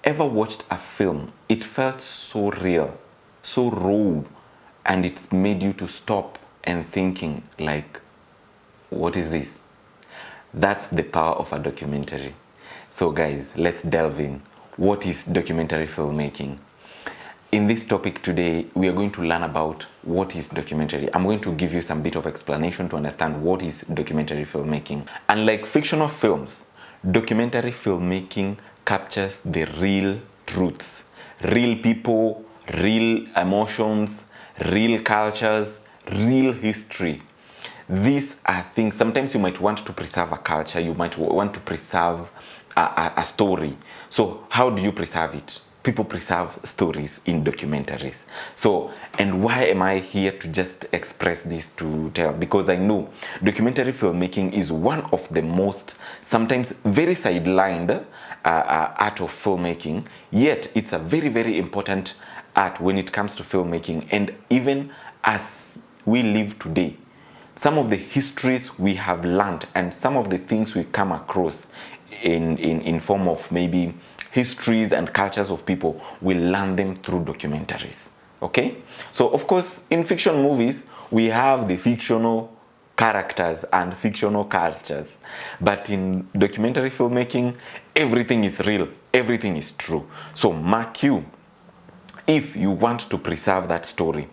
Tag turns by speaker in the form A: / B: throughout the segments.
A: ever watched a film, it felt so real, so raw, and it made you to stop and thinking like, what is this? That's the power of a documentary. So guys, let's delve in. What is documentary filmmaking? In this topic today, we are going to learn about what is documentary. I'm going to give you some bit of explanation to understand what is documentary filmmaking. Unlike fictional films, documentary filmmaking captures the real truths, real people, real emotions, real cultures, real history. These are things, sometimes you might want to preserve a culture, you might want to preserve a story. So how do you preserve it? People preserve stories in documentaries. So, and why am I here to just express this to tell? Because I know documentary filmmaking is one of the most, sometimes very sidelined art of filmmaking, yet it's a very, very important art when it comes to filmmaking. And even as we live today, some of the histories we have learned and some of the things we come across in form of maybe histories and cultures of people, we learn them through documentaries. Okay? So of course, in fiction movies, we have the fictional characters and fictional cultures. But in documentary filmmaking, everything is real, everything is true. So mark you, if you want to preserve that story,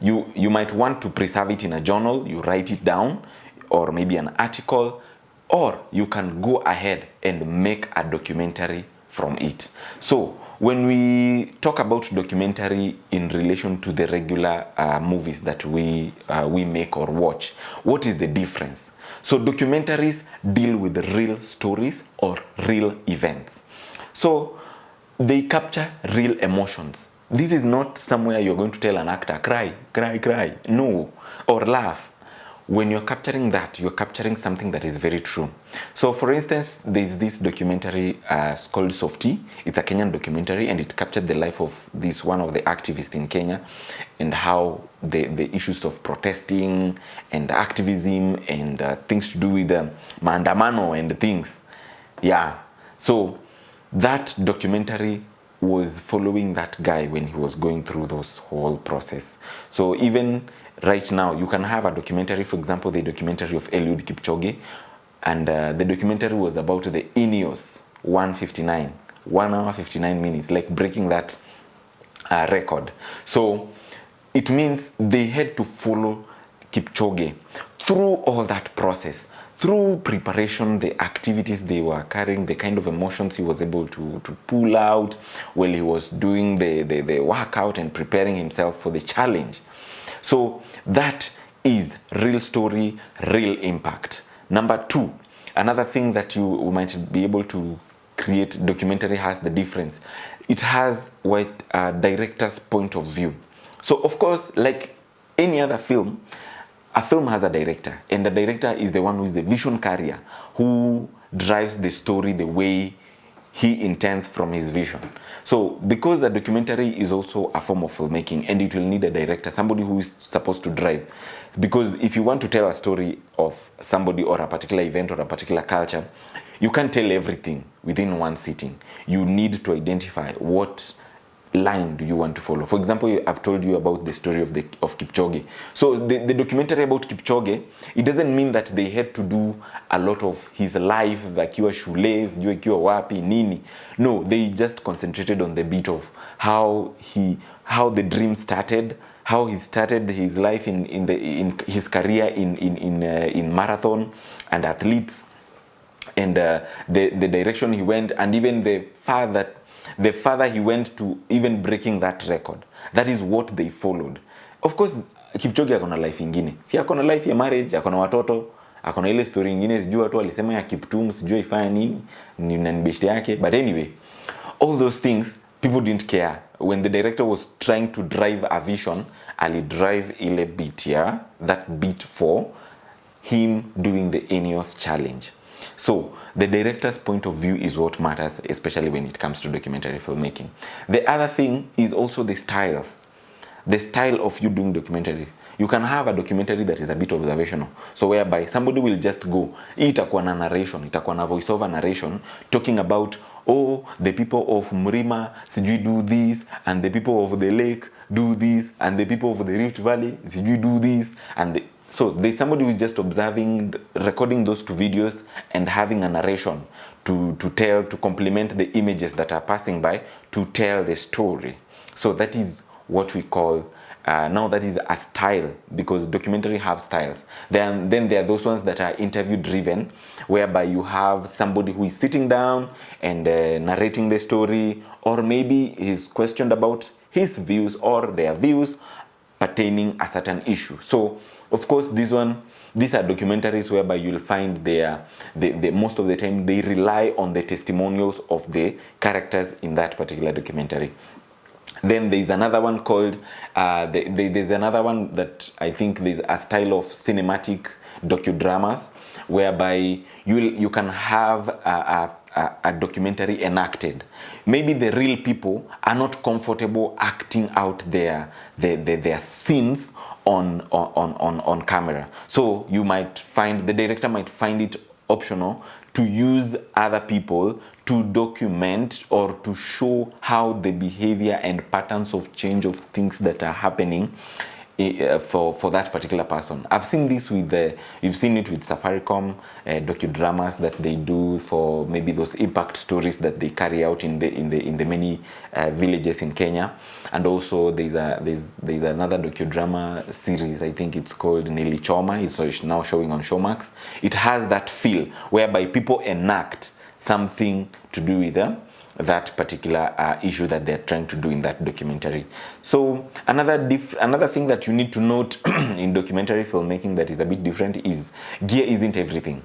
A: you might want to preserve it in a journal, you write it down, or maybe an article, or you can go ahead and make a documentary from it. So when we talk about documentary in relation to the regular movies that we make or watch, what is the difference? So documentaries deal with real stories or real events. So they capture real emotions. This is not somewhere you're going to tell an actor, cry, cry, cry, no, or laugh. When you're capturing that, you're capturing something that is very true. So for instance, there's this documentary called Softy. It's a Kenyan documentary, and it captured the life of this one of the activists in Kenya, and how the issues of protesting and activism and things to do with maandamano and things. Yeah. So that documentary was following that guy when he was going through those whole process. So even right now, you can have a documentary, for example, the documentary of Eliud Kipchoge, and the documentary was about the Ineos 1:59, 1 hour 59 minutes, like breaking that record. So it means they had to follow Kipchoge through all that process, through preparation, the activities they were carrying, the kind of emotions he was able to pull out while he was doing the workout and preparing himself for the challenge. So that is real story, real impact. Number two, another thing that you might be able to create, documentary has the difference. It has what director's point of view. So of course, like any other film, a film has a director, and the director is the one who is the vision carrier, who drives the story the way he intends from his vision. So because a documentary is also a form of filmmaking, and it will need a director, somebody who is supposed to drive. Because if you want to tell a story of somebody or a particular event or a particular culture, you can't tell everything within one sitting. You need to identify what line do you want to follow. For example, I've told you about the story of Kipchoge. So the documentary about Kipchoge, it doesn't mean that they had to do a lot of his life, akiwa shule, sijui akiwa wapi, nini. No, they just concentrated on the bit of how the dream started, how he started his life in his career in marathon and athletes, and the direction he went, and even the farther he went to even breaking that record. That is what they followed. Of course, Kipchoge akona life ingine. Si akona life ya marriage, akona watoto, akona ile story ingine, sijui watu walisema ya Kiptum, sijui ifanya nini, ni beshte yake. But anyway, all those things, people didn't care. When the director was trying to drive a vision, ali drive ile beat, yeah? That beat for him doing the Ineos challenge. So the director's point of view is what matters, especially when it comes to documentary filmmaking. The other thing is also the style of you doing documentary. You can have a documentary that is a bit observational, so whereby somebody will just go, itakuwa na narration, itakuwa na voiceover narration, talking about oh, the people of Mrima sijui do this, and the people of the lake do this, and the people of the Rift Valley sijui do this, and so there's somebody who is just observing, recording those two videos and having a narration to tell, to complement the images that are passing by, to tell the story. So that is what we call, now that is a style, because documentary have styles. Then there are those ones that are interview driven, whereby you have somebody who is sitting down and narrating the story, or maybe he's questioned about his views or their views pertaining a certain issue. So of course these are documentaries whereby you'll find most of the time they rely on the testimonials of the characters in that particular documentary. Then there's another one called there's another one that I think there's a style of cinematic docudramas, whereby you can have a documentary enacted. Maybe the real people are not comfortable acting out their scenes on camera, so you might find the director might find it optional to use other people to document or to show how the behavior and patterns of change of things that are happening for that particular person. I've seen this with you've seen it with Safaricom docudramas that they do for maybe those impact stories that they carry out in the many villages in Kenya. And also there's another docudrama series, I think it's called Nelly Choma. It's now showing on Showmax. It has that feel whereby people enact something to do with them, that particular issue that they're trying to do in that documentary. So another thing that you need to note in documentary filmmaking that is a bit different is gear isn't everything.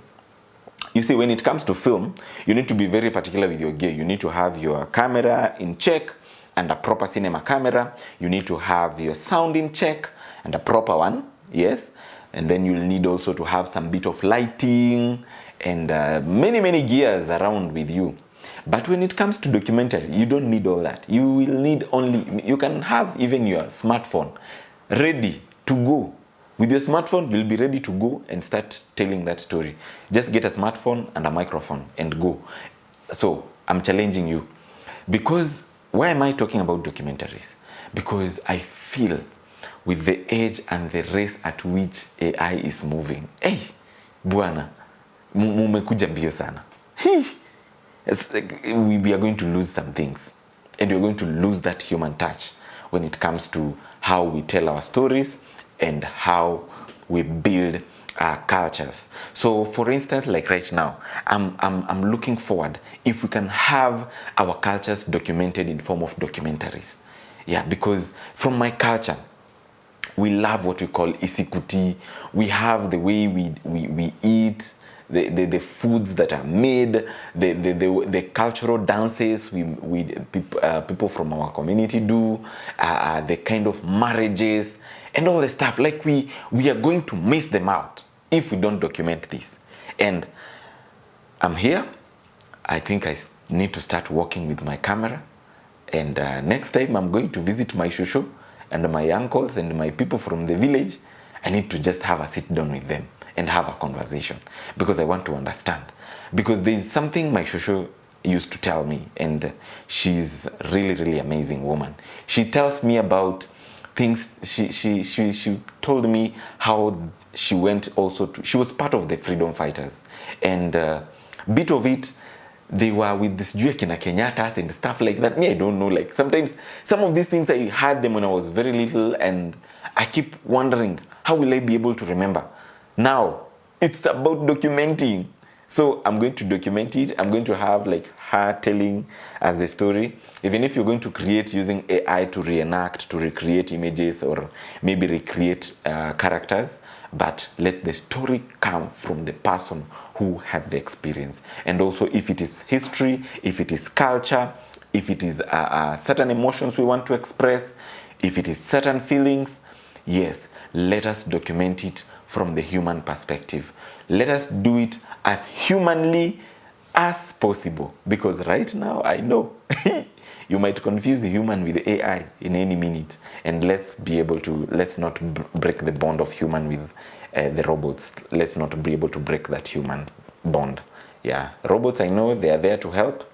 A: You see, when it comes to film, you need to be very particular with your gear. You need to have your camera in check and a proper cinema camera. You need to have your sound in check and a proper one, yes. And then you'll need also to have some bit of lighting and many gears around with you. But when it comes to documentary, you don't need all that. You will need you can have even your smartphone ready to go. With your smartphone, you'll be ready to go and start telling that story. Just get a smartphone and a microphone and go. So I'm challenging you. Because, why am I talking about documentaries? Because I feel with the age and the race at which AI is moving, hey, bwana, mumekuja mbio sana. We are going to lose some things, and we're going to lose that human touch when it comes to how we tell our stories and how we build our cultures. So for instance, like right now, I'm looking forward if we can have our cultures documented in form of documentaries. Yeah, because from my culture, we love what we call isikuti. We have the way we eat, the foods that are made, the cultural dances people from our community do, the kind of marriages and all the stuff. Like we are going to miss them out if we don't document this. And I'm here. I think I need to start working with my camera. And next time I'm going to visit my shushu and my uncles and my people from the village, I need to just have a sit down with them and have a conversation, because I want to understand. Because there's something my shosho used to tell me, and she's really amazing woman. She tells me about things. She told me how she went also she was part of the freedom fighters, and bit of it they were with this Kina Kenyatas and stuff like that. Me, I don't know, like sometimes some of these things I had them when I was very little, and I keep wondering, how will I be able to remember? Now, it's about documenting. So I'm going to document it. I'm going to have like her telling us the story. Even if you're going to create using AI to reenact, to recreate images, or maybe recreate characters, but let the story come from the person who had the experience. And also, if it is history, if it is culture, if it is certain emotions we want to express, if it is certain feelings, yes, let us document it from the human perspective. Let us do it as humanly as possible, because right now I know you might confuse the human with the AI in any minute, and let's not break the bond of human with the robots. Let's not be able to break that human bond. Yeah, robots, I know they are there to help,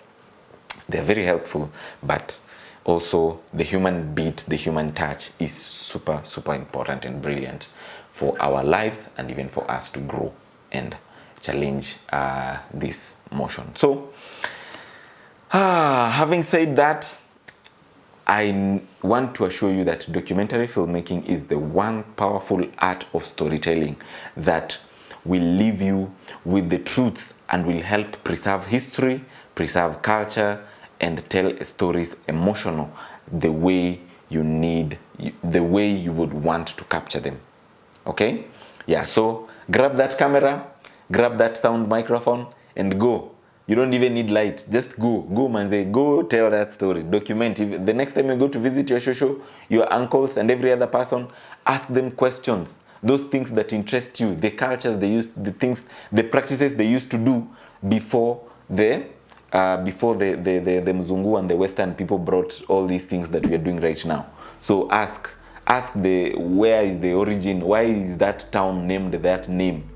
A: They're very helpful, but also the human beat, the human touch is super, super important and brilliant for our lives and even for us to grow and challenge this motion. So, having said that, I want to assure you that documentary filmmaking is the one powerful art of storytelling that will leave you with the truths and will help preserve history, preserve culture, and tell stories emotional the way you need, the way you would want to capture them. Okay? Yeah, so grab that camera, grab that sound microphone, and go. You don't even need light. Just go manze, go tell that story. Document. If the next time you go to visit your shosho, your uncles and every other person, ask them questions. Those things that interest you, the cultures they used, the things, the practices they used to do before the Mzungu and the Western people brought all these things that we are doing right now. So ask where is the origin? Why is that town named that name?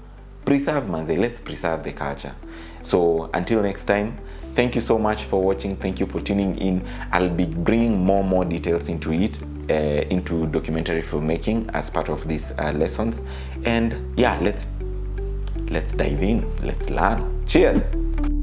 A: Preserve, manze. Let's preserve the culture. So until next time, thank you so much for watching. Thank you for tuning in. I'll be bringing more details into it, into documentary filmmaking as part of these lessons. And yeah, let's dive in. Let's learn. Cheers.